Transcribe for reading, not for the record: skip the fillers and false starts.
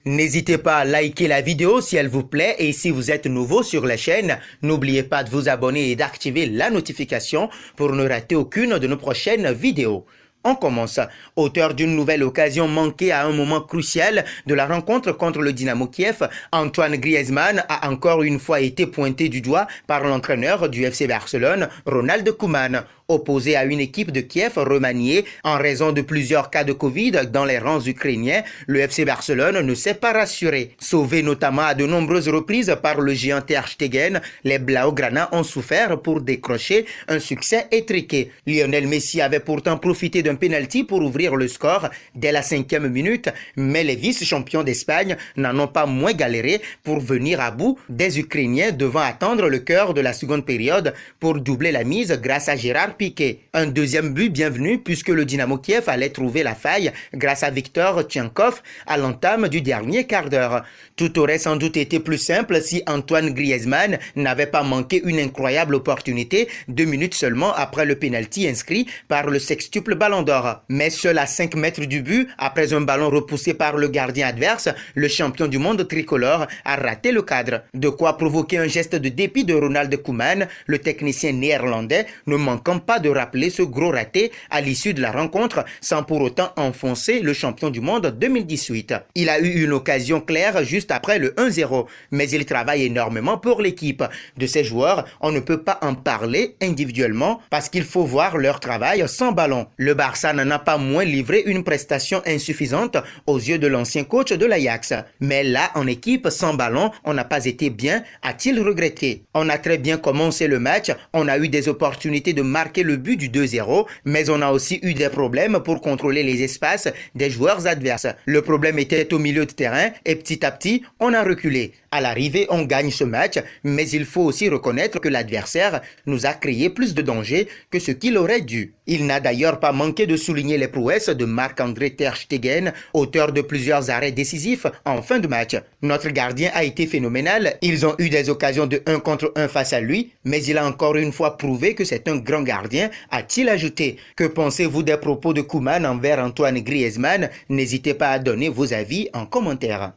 N'hésitez pas à liker la vidéo si elle vous plaît et si vous êtes nouveau sur la chaîne, n'oubliez pas de vous abonner et d'activer la notification pour ne rater aucune de nos prochaines vidéos. On commence. Auteur d'une nouvelle occasion manquée à un moment crucial de la rencontre contre le Dynamo Kiev, Antoine Griezmann a encore une fois été pointé du doigt par l'entraîneur du FC Barcelone, Ronald Koeman. Opposé à une équipe de Kiev remaniée en raison de plusieurs cas de Covid dans les rangs ukrainiens, le FC Barcelone ne s'est pas rassuré. Sauvé notamment à de nombreuses reprises par le géant Ter Stegen, les Blaugrana ont souffert pour décrocher un succès étriqué. Lionel Messi avait pourtant profité d'un penalty pour ouvrir le score dès la 5e minute, mais les vice-champions d'Espagne n'en ont pas moins galéré pour venir à bout des Ukrainiens devant attendre le cœur de la seconde période pour doubler la mise grâce à Gérard Piqué. Un deuxième but bienvenu puisque le Dynamo Kiev allait trouver la faille grâce à Viktor Tchenkov à l'entame du dernier quart d'heure. Tout aurait sans doute été plus simple si Antoine Griezmann n'avait pas manqué une incroyable opportunité 2 minutes seulement après le penalty inscrit par le sextuple Ballon d'Or. Mais seul à 5 mètres du but, après un ballon repoussé par le gardien adverse, le champion du monde tricolore a raté le cadre. De quoi provoquer un geste de dépit de Ronald Koeman, le technicien néerlandais, ne manquant pas de rappeler ce gros raté à l'issue de la rencontre sans pour autant enfoncer le champion du monde 2018. Il a eu une occasion claire juste après le 1-0, mais il travaille énormément pour l'équipe. De ces joueurs, on ne peut pas en parler individuellement parce qu'il faut voir leur travail sans ballon. Le Barça n'en a pas moins livré une prestation insuffisante aux yeux de l'ancien coach de l'Ajax. Mais là, en équipe, sans ballon, on n'a pas été bien, a-t-il regretté. On a très bien commencé le match, on a eu des opportunités de marquer le but du 2-0, mais on a aussi eu des problèmes pour contrôler les espaces des joueurs adverses. Le problème était au milieu de terrain et petit à petit, on a reculé. À l'arrivée, on gagne ce match, mais il faut aussi reconnaître que l'adversaire nous a créé plus de danger que ce qu'il aurait dû. Il n'a d'ailleurs pas manqué de souligner les prouesses de Marc-André Ter Stegen, auteur de plusieurs arrêts décisifs en fin de match. Notre gardien a été phénoménal, ils ont eu des occasions de 1 contre 1 face à lui, mais il a encore une fois prouvé que c'est un grand gardien, a-t-il ajouté. Que pensez-vous des propos de Koeman envers Antoine Griezmann? N'hésitez pas à donner vos avis en commentaire.